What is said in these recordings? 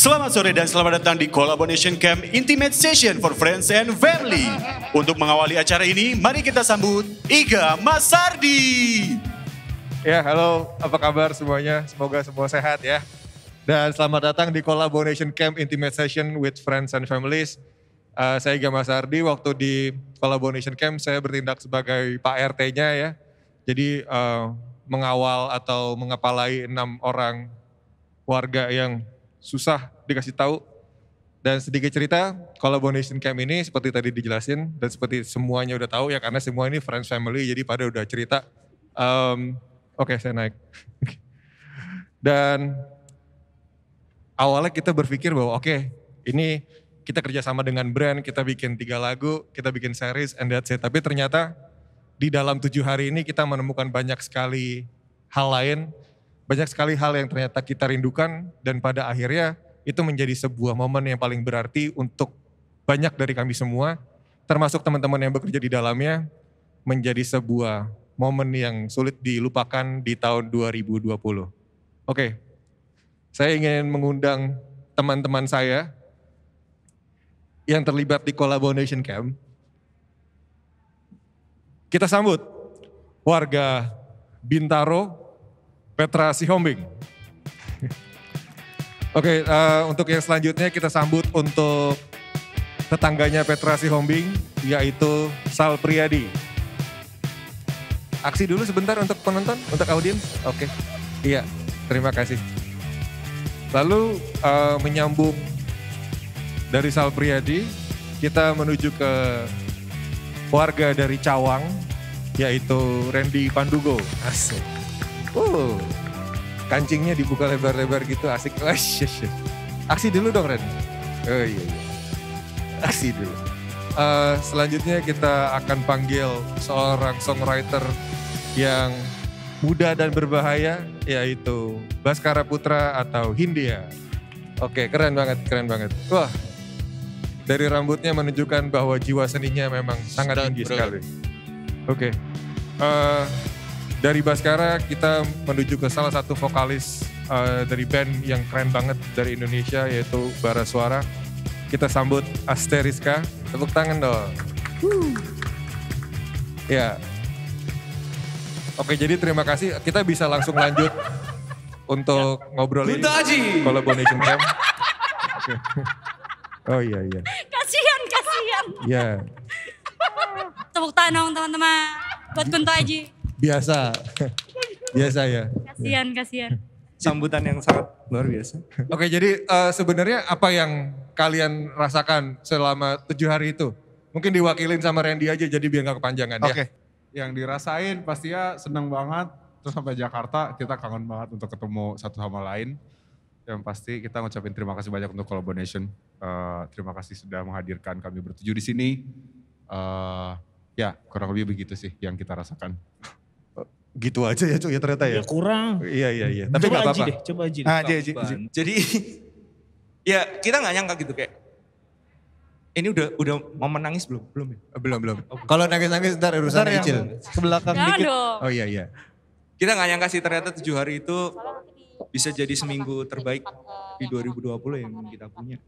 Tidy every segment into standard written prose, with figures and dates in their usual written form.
Selamat sore dan selamat datang di Collaboration Camp Intimate Session for Friends and Family. Untuk mengawali acara ini, mari kita sambut Iga Masardi. Ya, halo, apa kabar semuanya? Semoga semua sehat ya. Dan selamat datang di Collaboration Camp Intimate Session with Friends and Families. Saya Iga Masardi, waktu di Collaboration Camp saya bertindak sebagai Pak RT-nya ya. Jadi mengawal atau mengepalai 6 orang warga yang susah dikasih tahu. Dan sedikit cerita, Collaboration Camp ini seperti tadi dijelasin dan seperti semuanya udah tahu ya karena semua ini friends family jadi pada udah cerita. Oke, saya naik. Dan awalnya kita berpikir bahwa oke, ini kita kerjasama dengan brand, kita bikin 3 lagu, kita bikin series and that's it. Tapi ternyata di dalam 7 hari ini kita menemukan banyak sekali hal lain, banyak sekali hal yang ternyata kita rindukan dan pada akhirnya itu menjadi sebuah momen yang paling berarti untuk banyak dari kami semua, termasuk teman-teman yang bekerja di dalamnya, menjadi sebuah momen yang sulit dilupakan di tahun 2020. Oke, saya ingin mengundang teman-teman saya yang terlibat di Collaboration Camp. Kita sambut warga Bintaro, Petra Sihombing. Oke, untuk yang selanjutnya kita sambut untuk tetangganya Petra Sihombing, yaitu Sal Priadi. Aksi dulu sebentar untuk penonton, untuk audiens. Oke, iya, terima kasih. Lalu menyambung dari Sal Priadi, kita menuju ke warga dari Cawang, yaitu Randy Pandugo. Asik. Kancingnya dibuka lebar-lebar gitu, asik. Aksi dulu dong, Ren. Oh iya. Aksi dulu. Selanjutnya kita akan panggil seorang songwriter yang muda dan berbahaya, yaitu Baskara Putra atau Hindia. Oke, keren banget. Wah, dari rambutnya menunjukkan bahwa jiwa seninya memang sangat tinggi sekali. Oke. Dari Baskara kita menuju ke salah satu vokalis dari band yang keren banget dari Indonesia yaitu Bara Suara. Kita sambut Asteriska, tepuk tangan dong. Ya. Oke, jadi terima kasih. Kita bisa langsung lanjut untuk ngobrolin Collaboration Camp. Okay. Oh iya. Kasihan. Ya. Tepuk tangan teman-teman buat Kunto Aji. Biasa ya. Kasihan. Sambutan yang sangat luar biasa. Oke, jadi sebenarnya apa yang kalian rasakan selama 7 hari itu? Mungkin diwakilin sama Randy aja jadi biar gak kepanjangan ya. Oke. Yang dirasain pastinya senang banget. Terus sampai Jakarta kita kangen banget untuk ketemu satu sama lain. Yang pasti kita ngucapin terima kasih banyak untuk Collaboration. Terima kasih sudah menghadirkan kami bertujuh di sini. Ya kurang lebih begitu sih yang kita rasakan. Gitu aja ya cuy ya ternyata ya. Ya kurang. Iya. Tapi gak apa-apa. Coba Aji. Aji. Jadi ya kita gak nyangka gitu kayak. Ini udah mau menangis belum? Belum ya? Belum. Kalau nangis-nangis ntar urusan Icil. Ke belakang Jangan dikit. dong. Oh iya. Kita gak nyangka sih ternyata 7 hari itu bisa jadi seminggu terbaik di 2020 yang kita punya.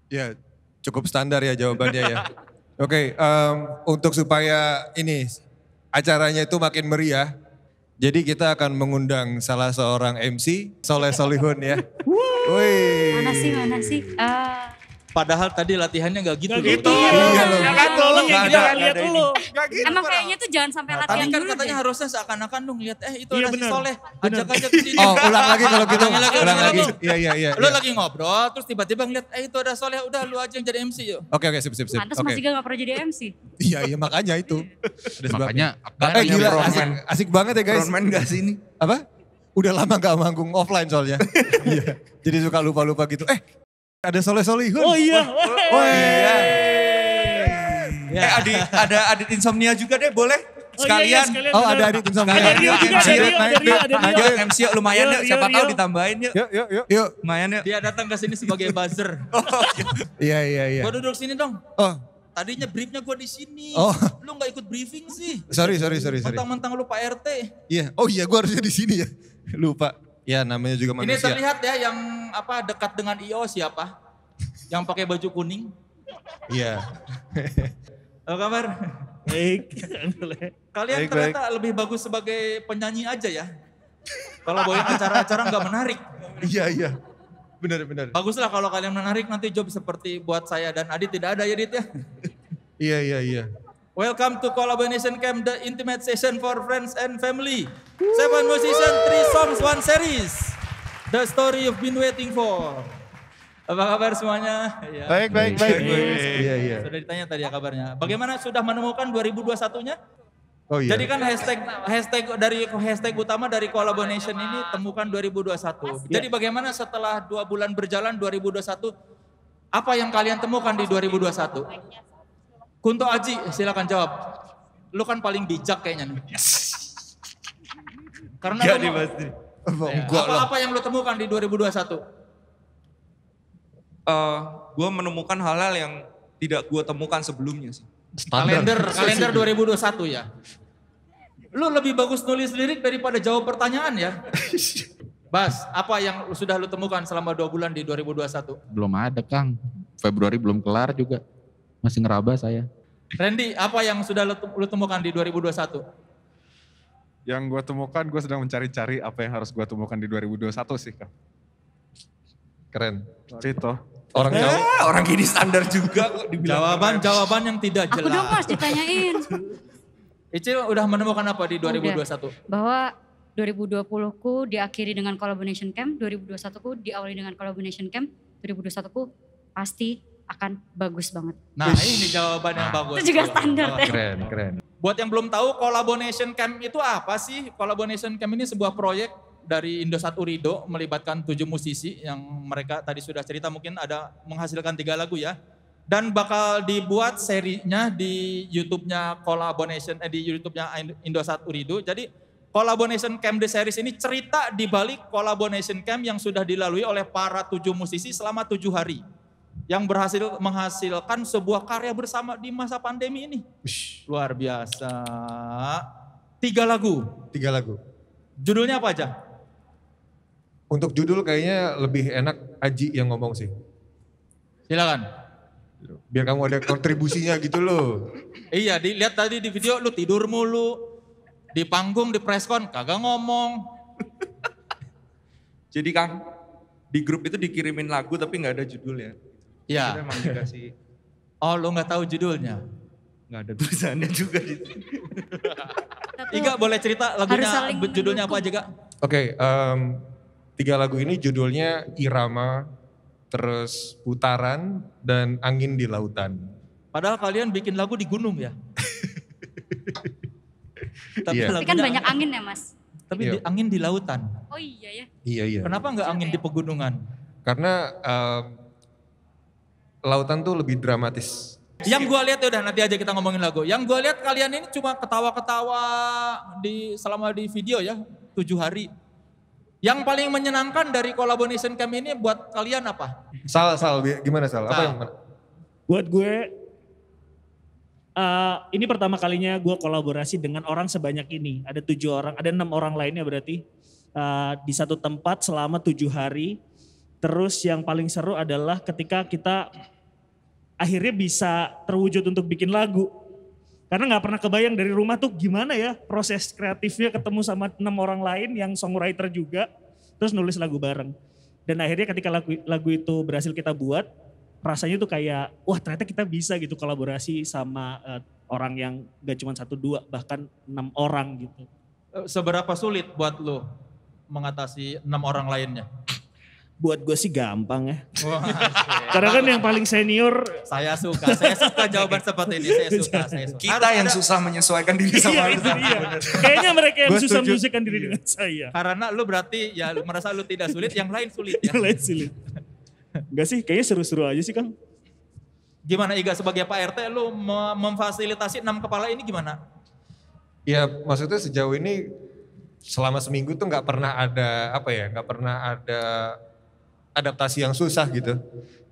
Ya cukup standar ya jawabannya ya. Oke, untuk supaya ini acaranya itu makin meriah, Jadi kita akan mengundang salah seorang MC, Soleh Solihun ya. Wih. Mana sih? Padahal tadi latihannya gak gitu. Gak loh. gitu. Iya loh. Ya kan tolong yang Nggak kita ada, lihat dulu. Emang kayaknya tuh jangan sampai Tadi latihan kan dulu katanya deh. harusnya seakan-akan dong lihat itu Iya, ada si benar. Soleh. Benar. Ajak aja ke sini. Oh ulang lagi kalau gitu. Ulangi lagi, Ulang ulangi lagi. lagi. Iya. Lu lagi ngobrol terus tiba-tiba ngeliat itu ada Soleh, udah lu aja yang jadi MC yuk. Oke sip. Pantas Oke. Mas Iga gak pernah jadi MC. Iya makanya itu. Ada sebabnya. Makanya Gila frontman. asik banget ya guys. Frontman gak sih ini? Apa? Udah lama gak manggung offline soalnya. Iya. Jadi suka lupa-lupa gitu. Ada Soleh Solihun. Oh iya. Oh iya. Ada Adit Insomnia juga deh, boleh? Oh, iya, Sekalian. Oh ada Adit Insomnia. Ada Rio juga, MC, ada Rio. Lanjut MC yuk, lumayan Rio, yuk. Siapa Rio. tahu ditambahin yuk. Yuk. Lumayan yuk. Dia datang ke sini sebagai buzzer. Iya. Gua duduk sini dong. Oh, Tadinya briefnya gua di sini. Oh. Lu gak ikut briefing sih. sorry. Mentang-mentang lu Pak RT. Iya. Oh iya, gue harusnya di sini ya. Lupa. Ya namanya juga Ini manusia. terlihat ya yang dekat dengan IO siapa? Yang pakai baju kuning. Iya. Apa kabar? Baik. Kalian Baik, ternyata lebih bagus sebagai penyanyi aja ya. Kalau bawain acara-acara nggak menarik. Iya. Benar. Baguslah kalau kalian menarik nanti job seperti buat saya dan Adit tidak ada ya Adit ya. Iya. Welcome to Collaboration Camp, the intimate session for friends and family. 7 musician, 3 songs, 1 series. The story you've been waiting for. Apa kabar semuanya? Ya. Baik. Iya. Sudah ditanya tadi ya kabarnya. Bagaimana sudah menemukan 2021-nya? Oh iya. Jadi kan hashtag utama dari Collaboration ini temukan 2021. Jadi bagaimana setelah 2 bulan berjalan 2021, apa yang kalian temukan di 2021? Kunto Aji, silakan jawab. Lu kan paling bijak kayaknya nih. Karena apa yang lu temukan di 2021? Gue menemukan hal-hal yang tidak gue temukan sebelumnya sih. Kalender 2021 ya. Lu lebih bagus nulis lirik daripada jawab pertanyaan ya. Bas, apa yang sudah lu temukan selama 2 bulan di 2021? Belum ada Kang, Februari belum kelar juga, masih ngeraba saya. Randy, apa yang sudah lu temukan di 2021? Yang gue temukan, gue sedang mencari-cari apa yang harus gue temukan di 2021 sih, Kak. Keren. Itu. Orang Jawa. Orang gini standar juga kok dibilang. Jawaban yang tidak Aku dong jelas. Mas ditanyain. Icil udah menemukan apa di 2021? Bahwa 2020ku diakhiri dengan Collaboration Camp, 2021ku diawali dengan Collaboration Camp, 2021ku pasti akan bagus banget. Nah ini jawaban yang bagus. Itu juga standar ya. Keren. Buat yang belum tahu Collaboration Camp itu apa sih? Collaboration Camp ini sebuah proyek dari Indosat Urido melibatkan 7 musisi yang mereka tadi sudah cerita mungkin ada menghasilkan 3 lagu ya. Dan bakal dibuat serinya di YouTube-nya di YouTube-nya Indosat Urido. Jadi Collaboration Camp The Series ini cerita di balik Collaboration Camp yang sudah dilalui oleh para 7 musisi selama 7 hari. Yang berhasil menghasilkan sebuah karya bersama di masa pandemi ini. Luar biasa. 3 lagu. 3 lagu. Judulnya apa aja? Untuk judul kayaknya lebih enak Aji yang ngomong sih. Silakan. Biar kamu ada kontribusinya gitu loh. Iya, dilihat tadi di video lu tidur mulu. Di panggung, di preskon kagak ngomong. Jadi Kang, di grup itu dikirimin lagu tapi gak ada judulnya. Iya. Kita emang dikasih, Oh, lu nggak tahu judulnya. gak ada tulisannya juga di sini. Iga boleh cerita Harus lagunya saling judulnya apa mendukung. aja, Gak? Oke, 3 lagu ini judulnya Irama, terus Putaran, dan Angin di Lautan. Padahal kalian bikin lagu di gunung ya. Iya. Tapi kan banyak angin ya Mas. Tapi Iya. angin di lautan. Oh iya ya. Iya. Kenapa nggak angin di pegunungan? Karena lautan tuh lebih dramatis. Yang gue lihat ya udah nanti aja kita ngomongin lagu. Yang gue lihat kalian ini cuma ketawa-ketawa selama di video ya 7 hari. Yang paling menyenangkan dari Collaboration Camp ini buat kalian apa? Sal, gimana Sal? Apa Sal. yang Buat gue, ini pertama kalinya gue kolaborasi dengan orang sebanyak ini. Ada 7 orang, ada 6 orang lainnya berarti. Di satu tempat selama 7 hari. Terus yang paling seru adalah ketika kita akhirnya bisa terwujud untuk bikin lagu. Karena nggak pernah kebayang dari rumah tuh gimana ya proses kreatifnya ketemu sama 6 orang lain yang songwriter juga, terus nulis lagu bareng. Dan akhirnya ketika lagu itu berhasil kita buat, rasanya tuh kayak wah ternyata kita bisa gitu kolaborasi sama orang yang gak cuma 1-2 bahkan 6 orang gitu. Seberapa sulit buat lo mengatasi 6 orang lainnya? Buat gue sih gampang ya. Wah, Karena kan yang paling senior. Saya suka jawaban seperti ini, saya suka. Kita yang susah menyesuaikan diri sama Iya, lu. itu dia. Kayaknya mereka yang Gua susah setuju. menyesuaikan diri dengan saya. Karena lu berarti ya lu merasa lu tidak sulit, yang lain sulit ya. Yang lain sulit. Enggak sih, kayaknya seru-seru aja sih Kang. Gimana Iga sebagai Pak RT lu memfasilitasi 6 kepala ini gimana? Ya maksudnya sejauh ini selama seminggu tuh nggak pernah ada nggak pernah ada adaptasi yang susah gitu.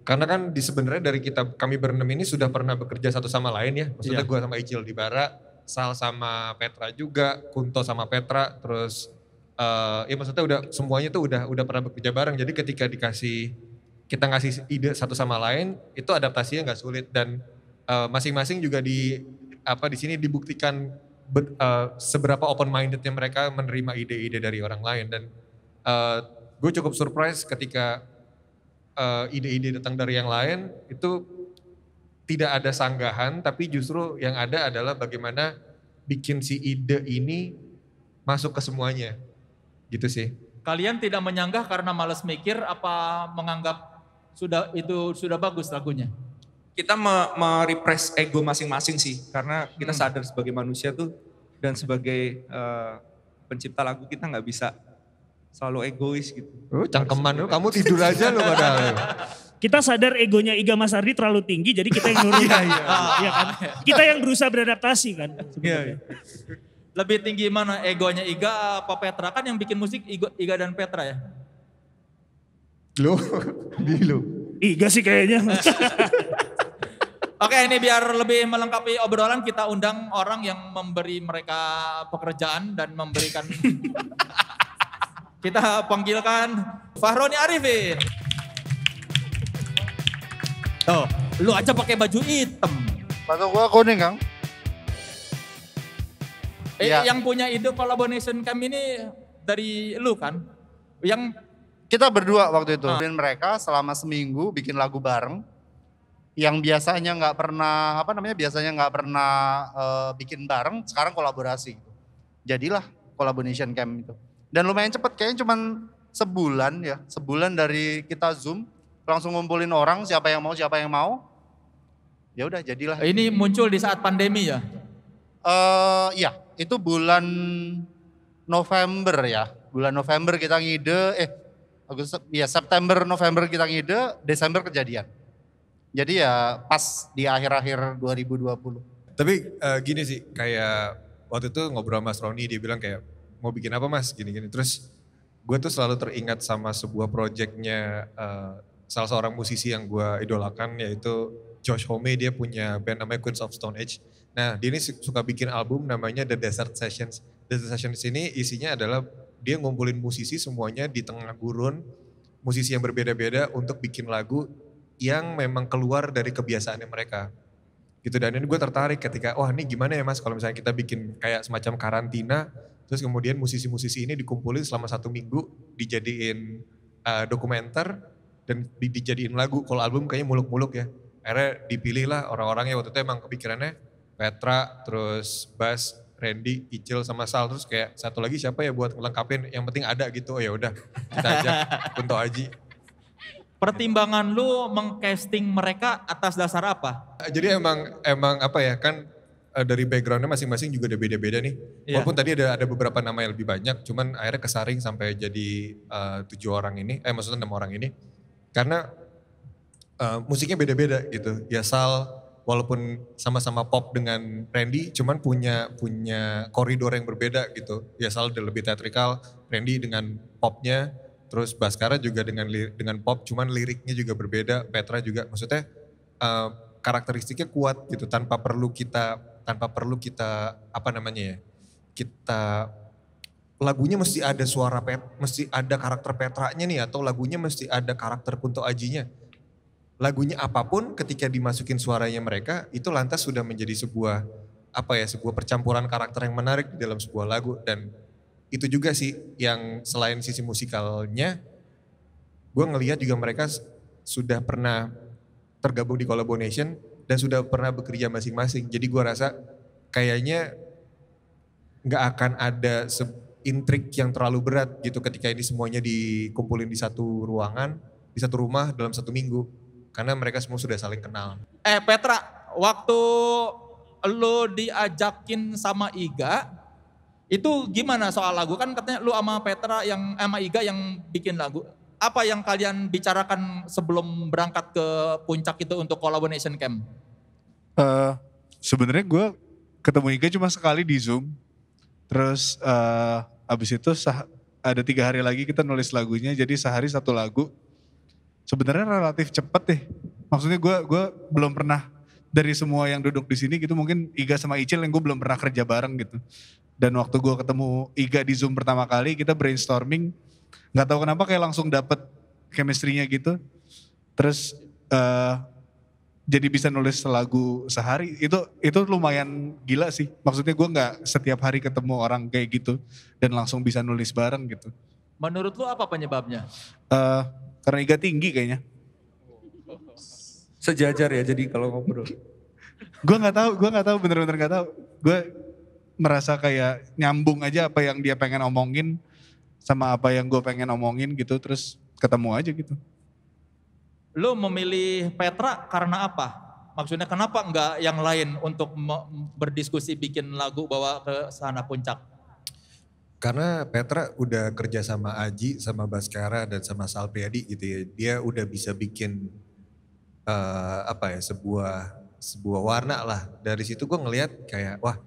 Karena kan sebenarnya dari kami berenam ini sudah pernah bekerja satu sama lain ya. Maksudnya gue sama Icil di Bara, Sal sama Petra juga, Kunto sama Petra, terus ya maksudnya semuanya tuh udah pernah bekerja bareng. Jadi ketika kita ngasih ide satu sama lain, itu adaptasinya nggak sulit dan masing-masing juga di sini dibuktikan seberapa open mindednya mereka menerima ide-ide dari orang lain dan gue cukup surprise ketika ide-ide datang dari yang lain itu tidak ada sanggahan tapi justru yang ada adalah bagaimana bikin si ide ini masuk ke semuanya gitu sih. Kalian tidak menyanggah karena malas mikir apa menganggap sudah bagus lagunya? Kita merepress ego masing-masing sih. Karena kita sadar sebagai manusia tuh dan sebagai pencipta lagu kita nggak bisa selalu egois gitu. Cangkeman lu, kamu tidur aja lu padahal. Kita sadar egonya Iga Mas Ardi terlalu tinggi jadi kita yang nurun. Iya kan? Kita yang berusaha beradaptasi kan. Iya. Lebih tinggi mana egonya Iga apa Petra? Kan yang bikin musik Iga dan Petra ya? Lu. Iga sih kayaknya. Oke, ini biar lebih melengkapi obrolan kita undang orang yang memberi mereka pekerjaan dan memberikan kita panggilkan Fahroni Arifin. Oh, lu aja pakai baju hitam. Batu gua kuning, Kang. Iya. Yang punya ide collaboration camp ini dari lu kan? Yang Kita berdua waktu itu. Dan mereka selama seminggu bikin lagu bareng. Yang biasanya nggak pernah, bikin bareng, sekarang kolaborasi. Jadilah collaboration camp itu. Dan lumayan cepet, kayaknya cuman sebulan dari kita Zoom, langsung ngumpulin orang, siapa yang mau. Ya udah jadilah. ini muncul di saat pandemi ya? Iya, itu bulan November ya. Bulan November kita ngide, September November kita ngide, Desember kejadian. Jadi ya pas di akhir-akhir 2020. Tapi gini sih, kayak waktu itu ngobrol sama Mas Roni, dia bilang kayak mau bikin apa Mas, gini-gini. Terus gue tuh selalu teringat sama sebuah projectnya salah seorang musisi yang gue idolakan yaitu Josh Homme, dia punya band namanya Queens of Stone Age. Nah dia ini suka bikin album namanya The Desert Sessions. The Desert Sessions ini isinya adalah dia ngumpulin musisi semuanya di tengah gurun, musisi yang berbeda-beda untuk bikin lagu yang memang keluar dari kebiasaannya mereka. Gitu, dan ini gue tertarik ketika, wah ini gimana ya Mas kalau misalnya kita bikin kayak semacam karantina, terus kemudian musisi-musisi ini dikumpulin selama 1 minggu, dijadiin dokumenter, dan dijadiin lagu. Kalau album kayaknya muluk-muluk ya. Akhirnya dipilih lah orang-orangnya, waktu itu emang kepikirannya Petra, terus Bas, Randy, Icil sama Sal, terus kayak satu lagi siapa ya buat ngelengkapin, yang penting ada gitu. Oh ya udah kita ajak Kunto Aji. Pertimbangan lu mengcasting mereka atas dasar apa? Jadi emang apa ya, kan dari backgroundnya masing-masing juga ada beda-beda nih. Iya. Walaupun tadi ada beberapa nama yang lebih banyak, cuman akhirnya kesaring sampai jadi 7 orang ini, maksudnya 6 orang ini. Karena musiknya beda-beda gitu. Ya Sal walaupun sama-sama pop dengan Randy, cuman punya koridor yang berbeda gitu. Ya Sal udah lebih teatrikal, Randy dengan popnya, terus Baskara juga dengan pop, cuman liriknya juga berbeda. Petra juga, maksudnya karakteristiknya kuat gitu, tanpa perlu kita apa namanya ya, kita lagunya mesti ada mesti ada karakter Petranya nih, atau lagunya mesti ada karakter Kunto Ajinya. Lagunya apapun ketika dimasukin suaranya mereka, itu lantas sudah menjadi sebuah sebuah percampuran karakter yang menarik di dalam sebuah lagu. Dan itu juga sih yang selain sisi musikalnya, gue ngelihat juga mereka sudah pernah tergabung di Collaboration dan sudah pernah bekerja masing-masing. Jadi gue rasa kayaknya nggak akan ada intrik yang terlalu berat gitu ketika ini semuanya dikumpulin di satu ruangan, di satu rumah dalam 1 minggu. Karena mereka semua sudah saling kenal. Petra, waktu lo diajakin sama Iga, itu gimana soal lagu? Kan katanya lo sama Petra sama Iga yang bikin lagu. Apa yang kalian bicarakan sebelum berangkat ke puncak itu untuk Collaboration Camp? Sebenarnya gue ketemu Iga cuma sekali di Zoom. Terus abis itu ada 3 hari lagi kita nulis lagunya, jadi sehari 1 lagu. Sebenarnya relatif cepet deh. Maksudnya gue belum pernah dari semua yang duduk di sini gitu, mungkin Iga sama Icil yang gue belum pernah kerja bareng gitu. Dan waktu gue ketemu Iga di Zoom pertama kali, kita brainstorming, nggak tahu kenapa kayak langsung dapet chemistry-nya gitu. Terus jadi bisa nulis lagu sehari, itu lumayan gila sih. Maksudnya gue nggak setiap hari ketemu orang kayak gitu dan langsung bisa nulis bareng gitu. Menurut lu apa penyebabnya? Karena Iga tinggi kayaknya. Sejajar ya jadi kalau ngobrol. Gue nggak tahu, bener-bener nggak tahu. Gue merasa kayak nyambung aja apa yang dia pengen omongin sama apa yang gue pengen omongin gitu, terus ketemu aja gitu. Lu memilih Petra karena apa? Maksudnya kenapa enggak yang lain untuk berdiskusi bikin lagu bawa ke sana puncak? Karena Petra udah kerja sama Aji, sama Baskara dan sama Sal Priadi gitu ya. Dia udah bisa bikin sebuah warna lah. Dari situ gue ngelihat kayak wah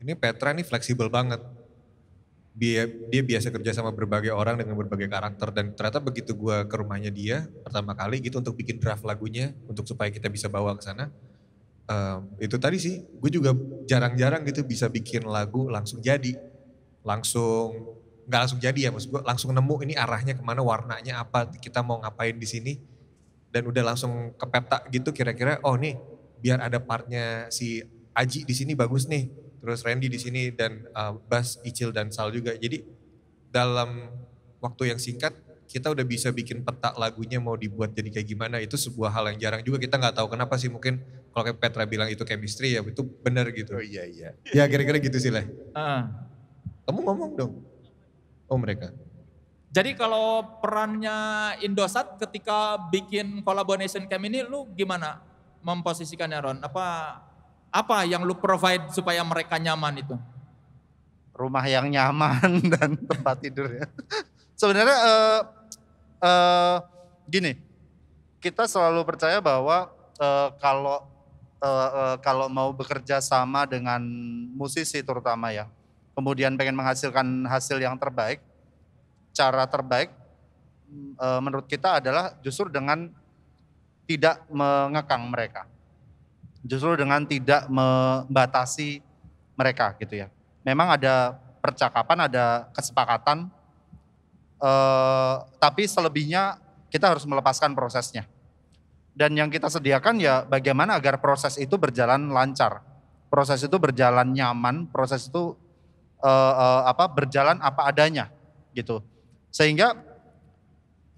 ini Petra nih fleksibel banget. Dia biasa kerja sama berbagai orang dengan berbagai karakter dan ternyata begitu gue ke rumahnya dia pertama kali gitu untuk bikin draft lagunya untuk supaya kita bisa bawa ke sana. Itu tadi sih gue juga jarang-jarang gitu bisa bikin lagu langsung jadi. Nggak langsung jadi ya, maksud gue langsung nemu ini arahnya kemana, warnanya apa, kita mau ngapain di sini. Dan udah langsung ke peta gitu kira-kira oh nih biar ada partnya si Aji di sini bagus nih. Terus Randy di sini dan Bas, Icil dan Sal juga. Jadi dalam waktu yang singkat kita udah bisa bikin peta lagunya mau dibuat jadi kayak gimana. Itu sebuah hal yang jarang juga, kita nggak tahu kenapa sih, mungkin kalau kayak Petra bilang itu chemistry ya itu benar gitu. Oh iya. Ya kira-kira gitu sih lah. Kamu ngomong dong. Oh mereka. Jadi kalau perannya Indosat ketika bikin Collaboration Camp ini lu gimana memposisikannya Ron? Apa yang lu provide supaya mereka nyaman itu? Rumah yang nyaman dan tempat tidurnya. Sebenarnya gini, kita selalu percaya bahwa kalau mau bekerja sama dengan musisi terutama ya, kemudian pengen menghasilkan hasil yang terbaik, cara terbaik menurut kita adalah justru dengan tidak mengekang mereka. Justru dengan tidak membatasi mereka gitu ya. Memang ada percakapan, ada kesepakatan, tapi selebihnya kita harus melepaskan prosesnya. Dan yang kita sediakan ya bagaimana agar proses itu berjalan lancar, proses itu berjalan nyaman, proses itu berjalan apa adanya gitu. Sehingga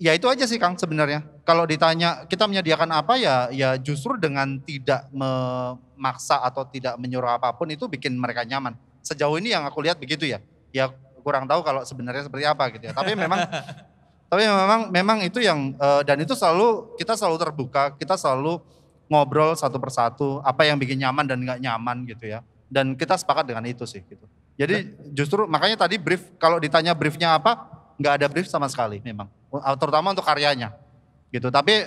ya itu aja sih Kang sebenarnya. Kalau ditanya kita menyediakan apa ya justru dengan tidak memaksa atau tidak menyuruh apapun itu bikin mereka nyaman. Sejauh ini yang aku lihat begitu ya. Ya kurang tahu kalau sebenarnya seperti apa gitu ya. Tapi memang itu yang dan itu kita selalu terbuka, kita selalu ngobrol satu persatu apa yang bikin nyaman dan nggak nyaman gitu ya. Dan kita sepakat dengan itu sih gitu. Jadi justru makanya tadi brief, kalau ditanya briefnya apa, nggak ada brief sama sekali memang. Terutama untuk karyanya gitu. Tapi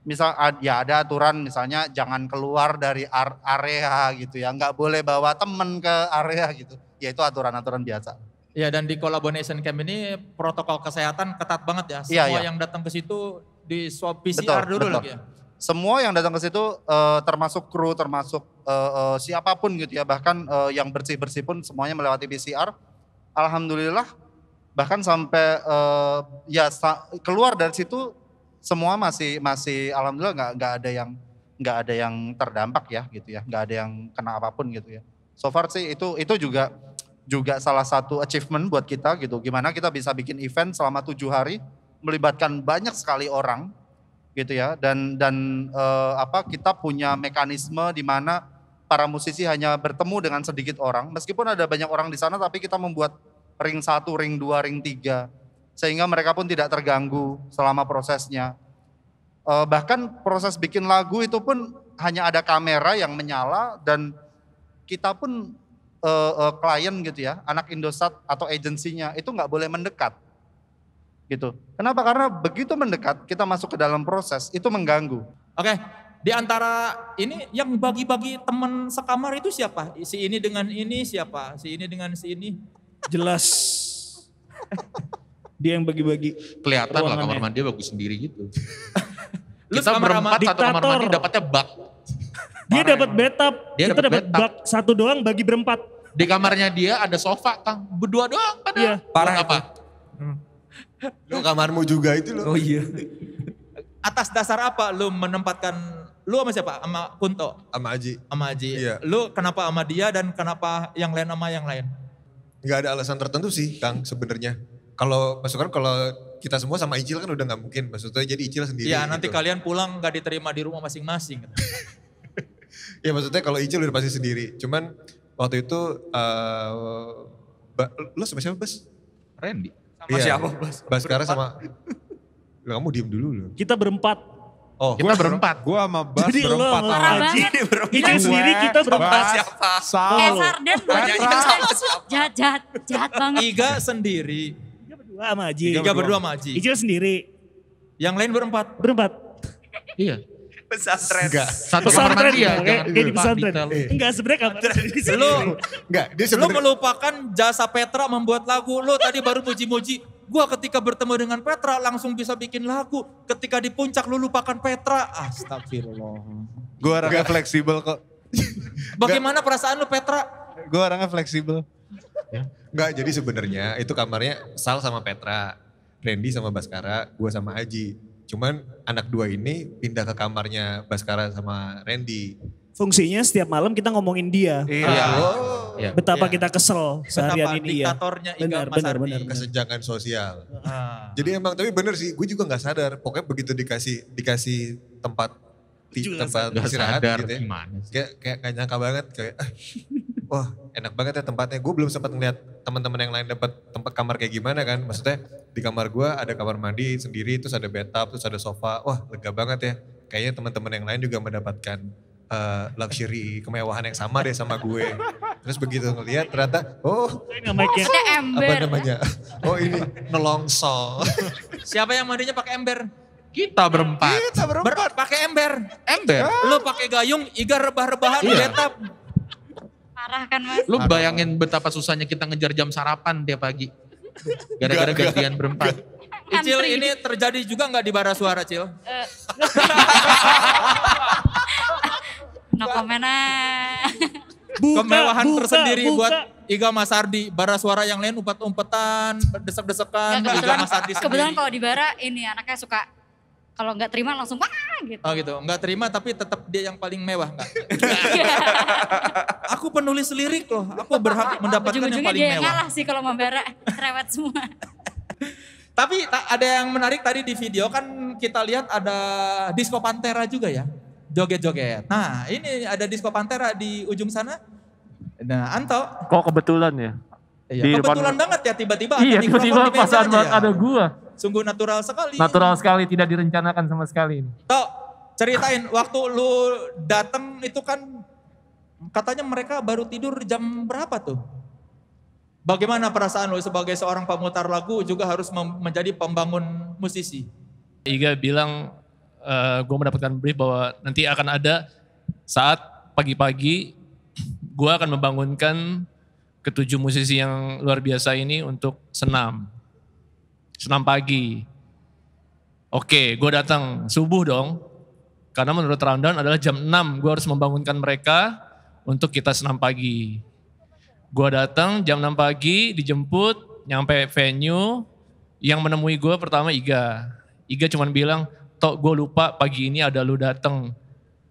misal ya ada aturan misalnya jangan keluar dari area gitu ya. Nggak boleh bawa temen ke area gitu. Ya itu aturan-aturan biasa. Ya dan di Collaboration Camp ini protokol kesehatan ketat banget ya. Semua yang datang ke situ di swab PCR dulu lagi ya. Semua yang datang ke situ termasuk kru, termasuk siapapun gitu ya. Bahkan yang bersih-bersih pun semuanya melewati PCR. Alhamdulillah bahkan sampai keluar dari situ semua masih alhamdulillah nggak ada yang terdampak ya gitu ya. Nggak ada yang kena apapun gitu ya. So far sih itu juga salah satu achievement buat kita gitu. Gimana kita bisa bikin event selama 7 hari melibatkan banyak sekali orang gitu ya. Dan kita punya mekanisme di mana para musisi hanya bertemu dengan sedikit orang. Meskipun ada banyak orang di sana tapi kita membuat ring 1, ring 2, ring 3 sehingga mereka pun tidak terganggu selama prosesnya. Bahkan proses bikin lagu itu pun hanya ada kamera yang menyala dan kita pun klien gitu ya, anak Indosat atau agensinya itu nggak boleh mendekat gitu. Kenapa? Karena begitu mendekat kita masuk ke dalam proses itu mengganggu. Oke, di antara ini yang bagi-bagi teman sekamar itu siapa? Si ini dengan ini siapa? Si ini dengan si ini? Jelas. Dia yang bagi-bagi. Kelihatan lah kamar ruangannya. mandi bagus sendiri gitu. Lu Kita berempat satu kamar diktator. mandi dapatnya bak. Dia dapat bathtub, Dia kita dapat dapat bathtub. bak satu doang bagi berempat. Di kamarnya dia ada sofa, Kang. Berdua doang padahal. Iya. Parah apa? Lu kamarmu juga itu lo. Oh iya. Atas dasar apa lu menempatkan, lu sama siapa? Sama Kunto? Sama Aji. Sama Aji. Iya. Lu kenapa sama dia dan kenapa yang lain sama yang lain? Gak ada alasan tertentu sih Kang sebenarnya. Kalau maksudnya kalau kita semua sama Icil kan udah gak mungkin. Maksudnya jadi Icil sendiri. Iya nanti gitu. kalian pulang gak diterima di rumah masing-masing. Ya maksudnya kalau Icil udah pasti sendiri. Cuman waktu itu, lu sama siapa Bas? Randy. Sama siapa Bas? Baskara sama, kamu diem dulu loh. Kita berempat. Oh, Kita berempat. Gue sama Bas Jadi lo berempat. sama sama Aji, Icil sendiri kita berempat. Siapa? Sal. Sarden jahat banget. Iga sendiri. Kita berdua sama Aji. Iga berdua sama Aji. Icil sendiri. Yang lain berempat. Berempat. Iya. Pesantren. Enggak. Satu kamar mandi ya. Kayak Jangan di lupa pesantren. detail. Enggak sebenarnya kamar di sini. Lu Enggak, dia Lu sebenarnya melupakan jasa Petra membuat lagu. Lu tadi baru muji-muji. Gua ketika bertemu dengan Petra langsung bisa bikin lagu. Ketika di puncak lu lupakan Petra. Astagfirullah. Gue orangnya fleksibel kok. Bagaimana perasaan lu Petra? Gue orangnya fleksibel. enggak, jadi sebenarnya itu kamarnya Sal sama Petra, Randy sama Baskara, gua sama Aji. Cuman anak dua ini pindah ke kamarnya Baskara sama Randy. Fungsinya setiap malam kita ngomongin dia. Iya. Iya. Betapa Iya. kita kesel seharian Betapa ini ya. diktatornya Iga Benar, Mas benar, Ardi. benar. Kesenjangan sosial. Ah. Jadi emang tapi bener sih, gue juga nggak sadar. Pokoknya begitu dikasih tempat Juga tempat Gak istirahat sadar gitu ya. gimana sih. Kayak gak nyangka banget kayak wah enak banget ya tempatnya. Gue belum sempat ngeliat teman-teman yang lain dapat tempat kamar kayak gimana kan. Maksudnya di kamar gue ada kamar mandi sendiri, terus ada bathtub, terus ada sofa. Wah lega banget ya. Kayaknya teman-teman yang lain juga mendapatkan luxury kemewahan yang sama deh sama gue. Terus begitu ngeliat ternyata Nggak mic-nya. Ada apa ember. namanya? Oh ini nelongsong. Siapa yang mandinya pakai ember? Kita berempat. Pakai ember. Ember. Lu pakai gayung, Iga rebah-rebahan, Iya. betap. Parah kan Mas? Lu bayangin betapa susahnya kita ngejar jam sarapan tiap pagi. Gara-gara gantian berempat. Icil Antri. ini terjadi juga nggak di bara suara Cil? No comment ah. Kemewahan tersendiri buka. buat Iga Mas Ardi. Bara suara yang lain umpet-umpetan, desek-desekan. Nggak, Iga Mas Ardi kebetulan sendiri. kalau di bara ini anaknya suka kalau nggak terima langsung wah gitu. Oh gitu, nggak terima tapi tetap dia yang paling mewah nggak? Aku penulis lirik loh, aku berhak mendapatkan yang Ujung-ujungnya paling dia yang mewah. ngalah sih kalau mau bara cerewet semua. Tapi ada yang menarik tadi di video kan kita lihat ada disco Pantera juga ya, joget-joget. Nah ini ada disco Pantera di ujung sana. Nah Anto, Kok kebetulan ya? iya, Di kebetulan depan- banget ya tiba-tiba Iya, ada mikrofon tiba-tiba di meja pas aja ya. ada gua. Sungguh natural sekali. Natural sekali, tidak direncanakan sama sekali ini. Tok, ceritain waktu lu datang itu kan katanya mereka baru tidur jam berapa tuh? Bagaimana perasaan lu sebagai seorang pemutar lagu juga harus menjadi pembangun musisi? Iga bilang gue mendapatkan brief bahwa nanti akan ada saat pagi-pagi gue akan membangunkan ketujuh musisi yang luar biasa ini untuk senam pagi. Oke, gue datang subuh dong. Karena menurut rundown adalah jam 6 gue harus membangunkan mereka untuk kita senam pagi. Gue datang jam 6 pagi, dijemput, nyampe venue. Yang menemui gue pertama Iga. Iga cuman bilang, Tok gue lupa pagi ini ada lu dateng.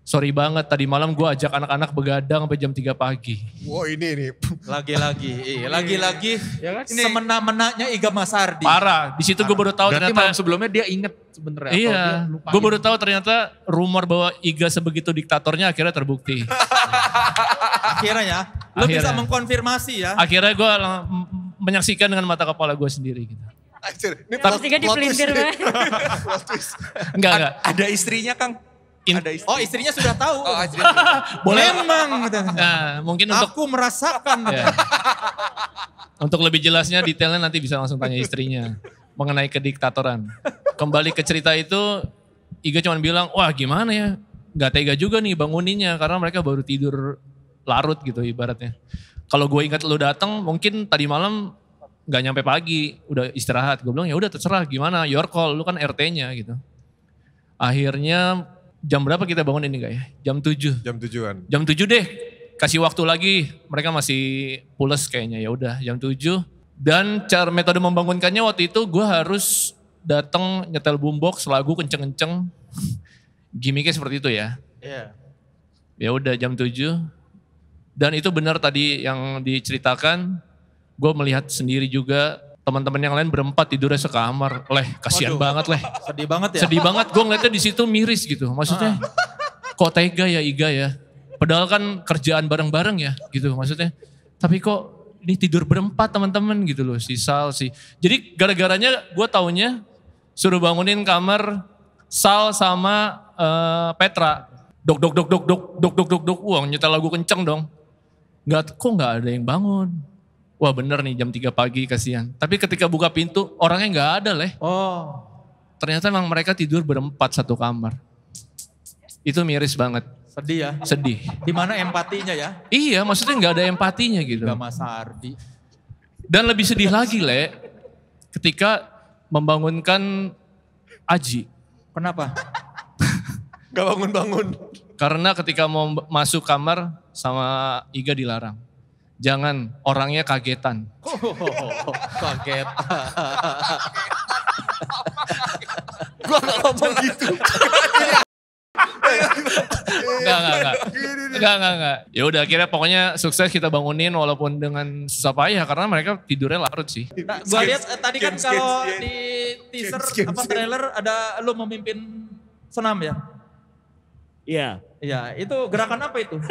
sorry banget tadi malam gue ajak anak-anak begadang sampai jam 3 pagi. Wah ini nih. Lagi-lagi semena-menanya Iga Masardi. Parah, di situ gue baru tahu Berarti ternyata. malam sebelumnya dia inget sebenarnya. atau Iya, dia lupa gue gitu. baru tahu ternyata rumor bahwa Iga sebegitu diktatornya akhirnya terbukti. Akhirnya ya, lu bisa Akhirnya. mengkonfirmasi ya. Akhirnya gue menyaksikan dengan mata kepala gue sendiri gitu. Anjir, ini Terus Iga dipelintir banget. Enggak. Ada istrinya Kang? Oh istrinya sudah tahu. Oh, istrinya Boleh. Memang. Nah, mungkin untuk Aku merasakan. ya. Untuk lebih jelasnya detailnya nanti bisa langsung tanya istrinya mengenai kediktatoran. Kembali ke cerita itu, Iga cuma bilang, wah gimana ya, gak tega juga nih banguninnya karena mereka baru tidur larut gitu ibaratnya. Kalau gue ingat lu datang, mungkin tadi malam gak nyampe pagi, udah istirahat. Gue bilang ya udah terserah gimana, your call, lu kan RT-nya gitu. Akhirnya jam berapa kita bangun ini gak ya? Jam 7. Jam 7-an. Jam 7 deh, kasih waktu lagi. Mereka masih pules kayaknya, ya udah jam 7. Dan cara metode membangunkannya waktu itu gue harus datang nyetel boombox lagu kenceng-kenceng. Gimiknya seperti itu ya. Iya. Ya udah jam 7. Dan itu benar tadi yang diceritakan. Gue melihat sendiri juga teman-teman yang lain berempat tidurnya sekamar. Kasihan banget Sedih banget ya. Sedih banget, gue ngeliatnya di situ miris gitu. Maksudnya kok tega ya Iga ya. Padahal kan kerjaan bareng-bareng ya gitu maksudnya. Tapi kok ini tidur berempat teman-teman gitu loh. Si Sal, Jadi gara-garanya gue taunya suruh bangunin kamar Sal sama Petra. Dok. Wah nyetel lagu kenceng dong. Kok gak ada yang bangun. Wah bener nih jam 3 pagi kasihan. Tapi ketika buka pintu orangnya gak ada Oh. Ternyata memang mereka tidur berempat satu kamar. Itu miris banget. Sedih ya. Sedih. Di mana empatinya ya? Iya maksudnya gak ada empatinya gitu. Iga Masardi. Dan lebih sedih lagi ketika membangunkan Aji. Kenapa? Gak bangun-bangun. Karena ketika mau masuk kamar sama Iga dilarang. Jangan, orangnya kagetan. Kaget. Gua gak ngomong gitu. Enggak. Ya udah akhirnya pokoknya sukses kita bangunin walaupun dengan susah payah karena mereka tidurnya larut sih. Nah, gua lihat tadi kan kalau di teaser trailer ada lu memimpin senam ya? Iya. Iya, itu gerakan apa itu?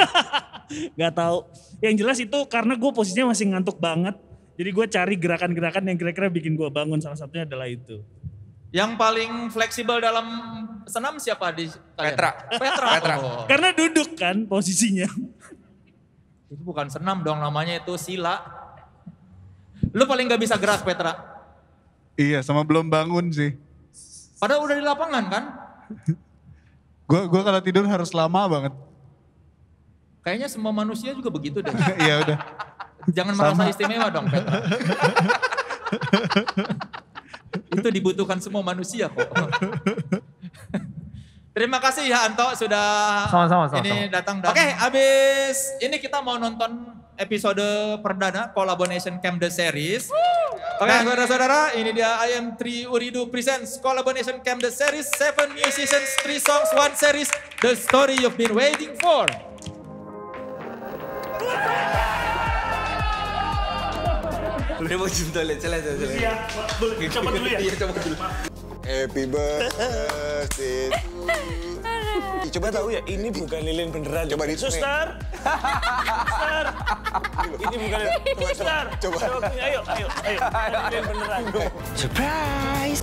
Gak tahu. Yang jelas itu karena gue posisinya masih ngantuk banget. Jadi gue cari gerakan-gerakan yang kira-kira bikin gue bangun. Salah satunya adalah itu. Yang paling fleksibel dalam senam siapa di kalian? Petra. Oh. Karena duduk kan posisinya. Itu bukan senam dong, namanya itu sila. Lu paling gak bisa gerak Petra? Iya, sama belum bangun sih. Padahal udah di lapangan kan? Gue kalau tidur harus lama banget. Kayaknya semua manusia juga begitu deh. Iya udah. Jangan merasa istimewa dong Petra. Itu dibutuhkan semua manusia kok. Terima kasih ya Anto sudah Sama-sama. ini datang. Oke, abis ini kita mau nonton episode perdana Collaboration Camp The Series. Oke, saudara-saudara, ini dia IM3 Uridu Presents Collaboration Camp The Series, 7 musicians, 3 songs, 1 series, the story you've been waiting for. Boleh mau cium toilet, silakan. Iya, boleh. Coba dulu ya. Iya, coba dulu. Happy birthday to you. Coba tahu ya, ini bukan lilin beneran. Coba di Suster. Suster. Ini bukan lilin. Suster. Coba. Ayo. Lilin beneran. Surprise.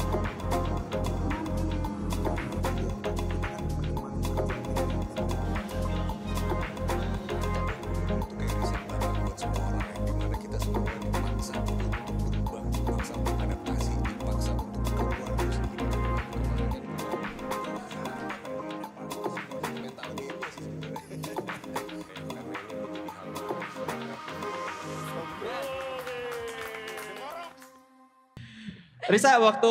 Risa, waktu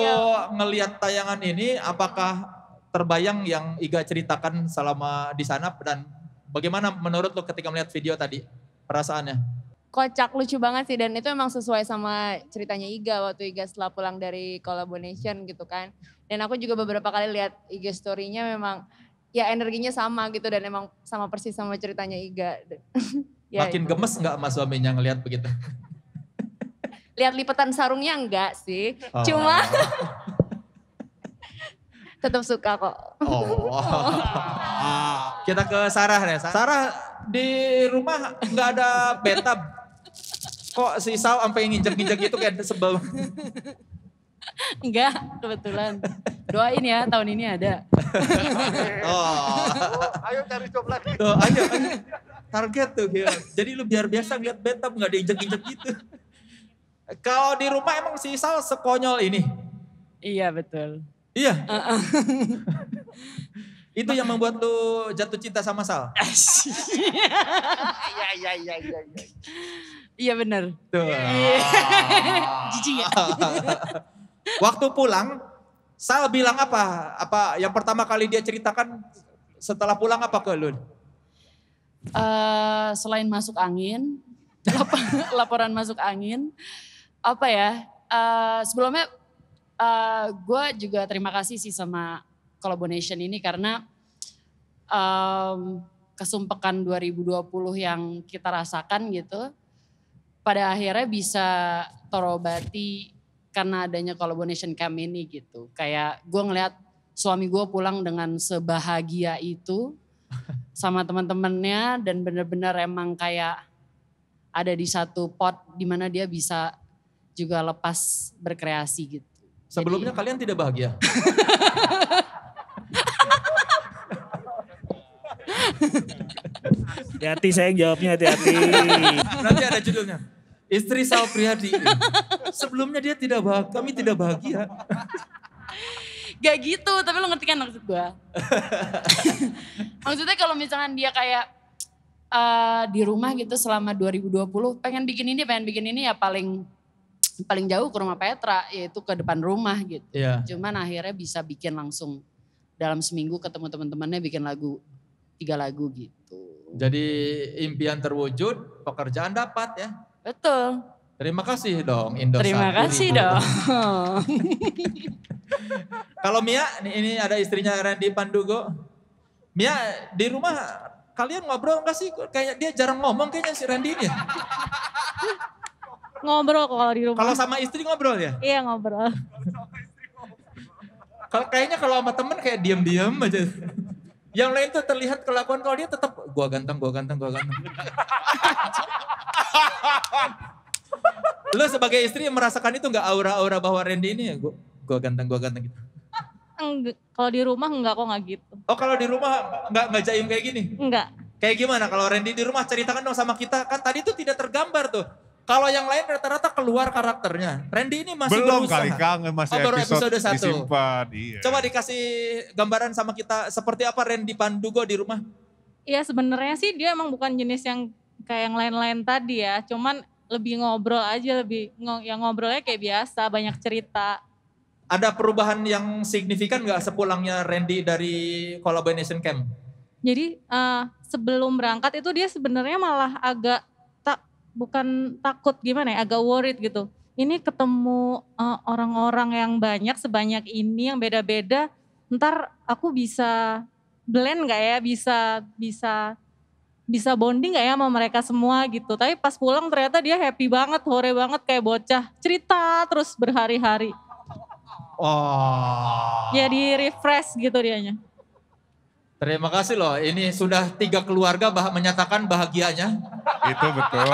ngelihat tayangan ini, apakah terbayang yang Iga ceritakan selama di sana dan bagaimana menurut lo ketika melihat video tadi perasaannya? Kocak, lucu banget sih, dan itu emang sesuai sama ceritanya Iga waktu Iga setelah pulang dari Collaboration gitu kan. Dan aku juga beberapa kali lihat IG story-nya memang ya energinya sama gitu dan emang sama persis sama ceritanya Iga. Ya, Makin gemes nggak mas suaminya ngelihat begitu? lihat lipetan sarungnya enggak sih, Oh. cuma tetap suka kok. Kita ke Sarah deh. Sarah di rumah nggak ada bathtub. Kok si Sal sampai nginjek-nginjek gitu kayak sebel. Enggak, kebetulan. Doain ya tahun ini ada. Ayo cari job lagi. Tuh, ayo. Target tuh. Gitu. Jadi lu biar biasa ngeliat bathtub nggak diinjek-injek gitu. Kalau di rumah emang si Sal sekonyol ini? Iya betul. Iya? Itu yang membuat lu jatuh cinta sama Sal? Iya. Iya benar. Tuh. Jijik ya. Waktu pulang, Sal bilang apa? Apa yang pertama kali dia ceritakan setelah pulang apa ke lu? Selain masuk angin, laporan masuk angin, apa ya? Sebelumnya gue juga terima kasih sih sama Collaboration ini karena kesumpekan 2020 yang kita rasakan gitu, pada akhirnya bisa terobati karena adanya Collaboration Camp ini gitu. Kayak gue ngeliat suami gue pulang dengan sebahagia itu sama teman-temannya dan bener-bener emang kayak ada di satu pot di mana dia bisa juga lepas berkreasi gitu. Sebelumnya kalian tidak bahagia? Hati-hati sayang jawabnya, hati-hati. Nanti ada judulnya. Istri Sal Priadi. Sebelumnya dia tidak bahagia, kami tidak bahagia. Gak gitu, tapi lo ngerti kan maksud gue. Maksudnya kalau misalkan dia kayak di rumah gitu selama 2020, pengen bikin ini ya paling jauh ke rumah Petra, yaitu ke depan rumah gitu. Iya. Cuman akhirnya bisa bikin langsung dalam seminggu ketemu teman-temannya bikin 3 lagu gitu. Jadi impian terwujud, pekerjaan dapat ya. Betul. Terima kasih dong Indosat. Terima kasih dong. Kalau Mia, ini ada istrinya Randy Pandugo. Mia di rumah kalian ngobrol gak sih? Kayak dia jarang ngomong kayaknya si Randy ini ya. Ngobrol kalau di rumah. Kalau sama istri ngobrol ya? Iya ngobrol. Kayaknya kalau sama temen kayak diam-diam aja. Yang lain tuh terlihat kelakuan, kalau dia tetap gua ganteng. Lu sebagai istri merasakan itu gak aura-aura bahwa Randy ini ya gua ganteng gitu? Enggak, kalau di rumah enggak kok enggak gitu. Oh kalau di rumah enggak jaim kayak gini? Enggak. Kayak gimana kalau Randy di rumah, ceritakan dong sama kita. Kan tadi tuh tidak tergambar tuh. Kalau yang lain rata-rata keluar karakternya. Randy ini masih belum berusaha. kali Kang, masih baru episode 1. disimpan. Iya. Coba dikasih gambaran sama kita seperti apa Randy Pandugo di rumah? Iya sebenarnya sih dia emang bukan jenis yang kayak yang lain-lain tadi ya. Cuman lebih ngobrol aja, yang ngobrolnya kayak biasa, banyak cerita. Ada perubahan yang signifikan gak sepulangnya Randy dari Collaboration Camp? Jadi sebelum berangkat itu dia sebenarnya malah agak bukan takut gimana ya, agak worried gitu. Ini ketemu orang-orang yang banyak sebanyak ini yang beda-beda, ntar aku bisa blend gak ya, bisa bonding gak ya sama mereka semua gitu. Tapi pas pulang ternyata dia happy banget, hore banget kayak bocah, cerita terus berhari-hari. Oh. Jadi refresh gitu dianya. Terima kasih loh, ini sudah 3 keluarga menyatakan bahagianya. Itu betul.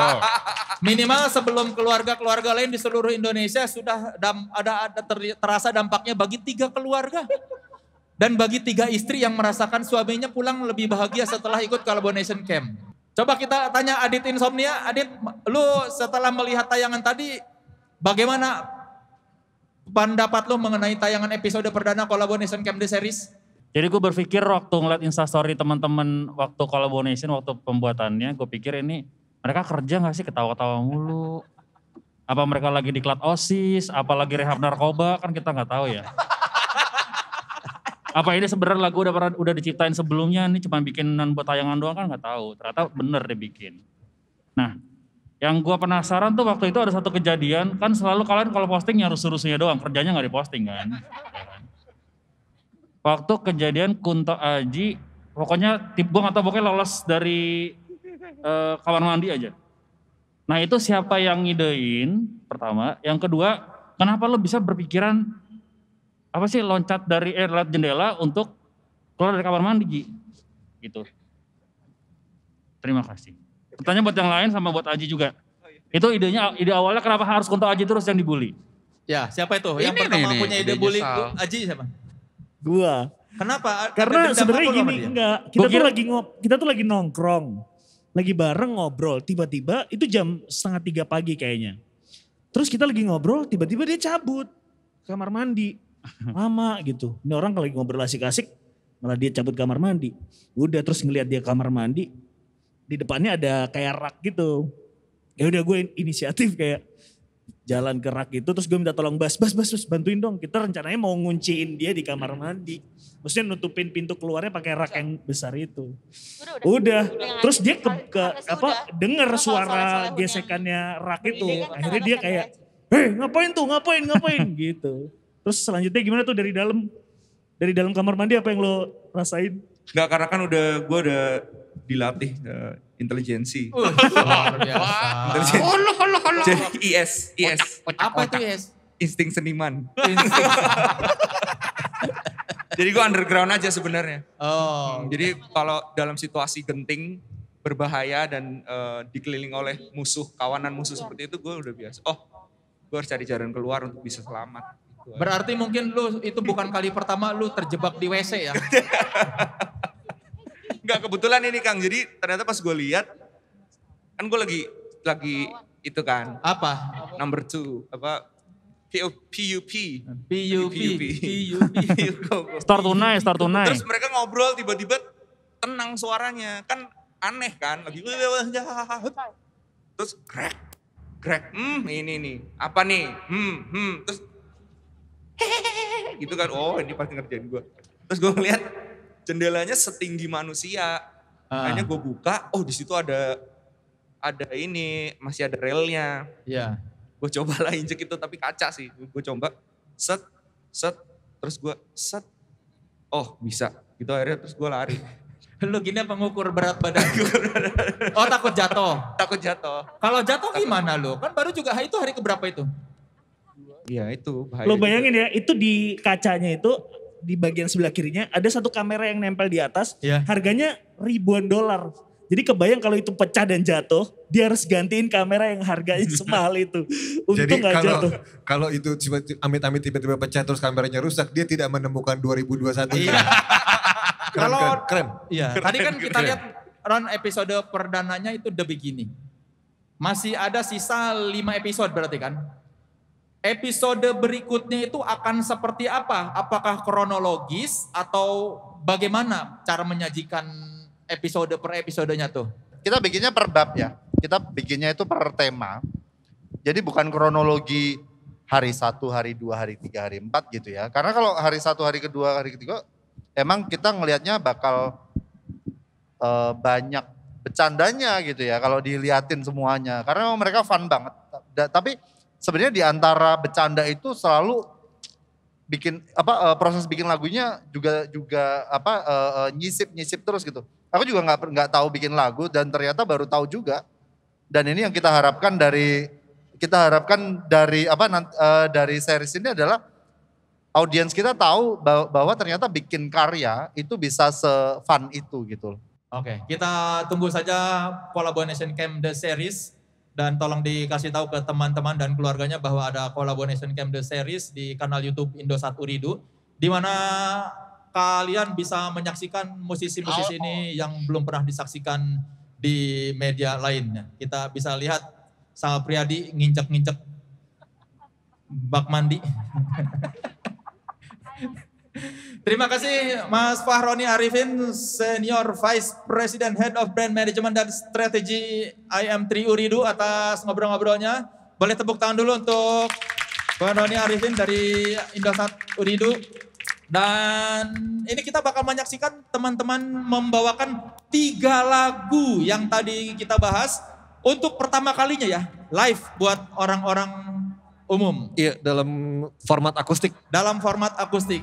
Minimal sebelum keluarga-keluarga lain di seluruh Indonesia sudah terasa dampaknya bagi 3 keluarga. Dan bagi 3 istri yang merasakan suaminya pulang lebih bahagia setelah ikut Collaboration Camp. Coba kita tanya Adit Insomnia. Adit, lu setelah melihat tayangan tadi, bagaimana pendapat lu mengenai tayangan episode perdana Collaboration Camp The Series? Jadi gue berpikir waktu ngeliat instastory teman-teman waktu Collaboration, waktu pembuatannya, gue pikir ini mereka kerja gak sih ketawa-ketawa mulu? Apa mereka lagi diklat OSIS, apa lagi rehab narkoba, kan kita gak tahu ya. Apa ini sebenarnya lagu udah diciptain sebelumnya, ini cuma bikinan buat tayangan doang kan gak tahu. Ternyata bener dia bikin. Nah, yang gue penasaran tuh waktu itu ada satu kejadian, kan selalu kalian kalau posting harus rusuhnya doang, kerjanya gak diposting kan. Waktu kejadian Kunto Aji Pokoknya gue gak tau, pokoknya lolos dari kamar mandi aja. Nah itu siapa yang ngidein pertama. Yang kedua, kenapa lo bisa berpikiran loncat dari lewat jendela untuk keluar dari kamar mandi Gi? Gitu. Terima kasih. Pertanyaan buat yang lain sama buat Aji juga. Itu ide awalnya kenapa harus Kunto Aji terus yang dibully? Ya, siapa itu? Yang pertama punya ide bully Aji siapa? Gua. Kenapa? Karena sebenarnya gini, enggak. Kita tuh lagi nongkrong. Lagi bareng ngobrol. Tiba-tiba itu jam 2:30 pagi kayaknya. Terus kita lagi ngobrol, tiba-tiba dia cabut ke kamar mandi. Lama gitu. Ini orang kalau lagi ngobrol asik-asik, malah dia cabut kamar mandi. Udah terus ngeliat dia kamar mandi. Di depannya ada kayak rak gitu. Ya udah gue inisiatif kayak jalan ke rak itu, terus gue minta tolong Bas bantuin dong. Kita rencananya mau ngunciin dia di kamar mandi. Maksudnya nutupin pintu keluarnya pakai rak yang besar itu. Udah. Terus dia denger suara gesekannya rak itu. Akhirnya dia kayak, ngapain gitu. Terus selanjutnya gimana tuh dari dalam kamar mandi apa yang lo rasain? Enggak, karena kan gue udah dilatih intelijensi. Luar biasa. Jadi IS. Apa itu IS? Insting seniman. Jadi gue underground aja sebenarnya. Jadi kalau dalam situasi genting, berbahaya dan dikeliling oleh kawanan musuh seperti itu, gue udah biasa. Gue harus cari jalan keluar untuk bisa selamat. Berarti mungkin lu itu bukan kali pertama lu terjebak di WC ya? Enggak, kebetulan ini Kang. Jadi ternyata pas gue lihat, kan gue lagi itu kan. Apa? Number 2, PUP. Start tunai. Terus mereka ngobrol tiba-tiba tenang suaranya. Kan aneh kan. Lagi terus crack. Ini nih. Apa nih? Terus gitu kan. Oh, ini pasti ngerjain gue. Terus gue ngeliat jendelanya setinggi manusia. Akhirnya gue buka, di situ ada ini, masih ada relnya. Iya. Gue coba lah injek itu, tapi kaca sih. Gue coba, set, terus gue set. Oh bisa, gitu akhirnya terus gue lari. Lu gini apa ngukur berat badan? Takut jatuh? Takut jatuh. Kalau jatuh gimana lu? Kan baru juga itu hari keberapa itu? Iya itu bahaya. Lo bayangin ya, itu di kacanya itu, di bagian sebelah kirinya ada satu kamera yang nempel di atas, harganya ribuan dolar. Jadi kebayang kalau itu pecah dan jatuh, dia harus gantiin kamera yang harganya semahal itu. Untung gak jatuh. Kalau itu amit-amit tiba-tiba pecah terus kameranya rusak, dia tidak menemukan 2021. Iya. Keren. Iya. Tadi kan kita lihat episode perdananya itu The Beginning. Masih ada sisa 5 episode berarti kan? Episode berikutnya itu akan seperti apa? Apakah kronologis atau bagaimana cara menyajikan episode per episodenya tuh? Kita bikinnya per bab ya. Kita bikinnya itu per tema. Jadi bukan kronologi hari 1, hari 2, hari 3, hari 4 gitu ya. Karena kalau hari 1, hari kedua, hari ketiga emang kita ngelihatnya bakal banyak bercandanya gitu ya kalau diliatin semuanya. Karena memang mereka fun banget. Tapi sebenarnya di antara bercanda itu selalu bikin proses bikin lagunya juga nyisip terus gitu. Aku juga nggak tahu bikin lagu dan ternyata baru tahu juga. Dan ini yang kita harapkan dari dari series ini adalah audiens kita tahu bahwa ternyata bikin karya itu bisa se-fun itu gitu. Oke, kita tunggu saja Collaboration Camp The Series. Dan tolong dikasih tahu ke teman-teman dan keluarganya bahwa ada Collaboration Camp The Series di kanal YouTube Indosat Uridu. Di mana kalian bisa menyaksikan musisi-musisi ini yang belum pernah disaksikan di media lainnya. Kita bisa lihat Sal Priadi nginjek-nginjek bak mandi. Terima kasih Mas Fahroni Arifin, Senior Vice President Head of Brand Management dan Strategy IM3 Uridu atas ngobrol-ngobrolnya. Boleh tepuk tangan dulu untuk Fahroni Arifin dari Indosat Uridu. Dan ini kita bakal menyaksikan teman-teman membawakan 3 lagu yang tadi kita bahas untuk pertama kalinya ya, live buat orang-orang umum. Iya, dalam format akustik. Dalam format akustik.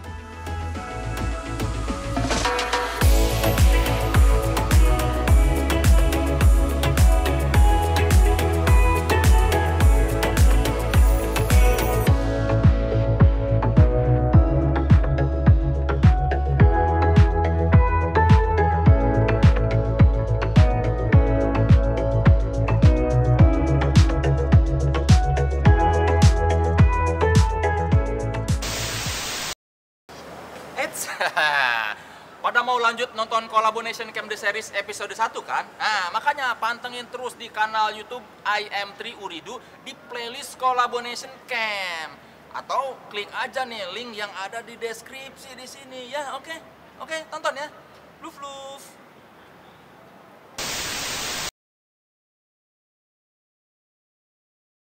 pada mau lanjut nonton Collaboration Camp The Series episode 1 kan? Nah, makanya pantengin terus di kanal YouTube I Am 3 Uridu di playlist Collaboration Camp. Atau klik aja nih link yang ada di deskripsi di sini ya, oke? Oke, tonton ya. Love.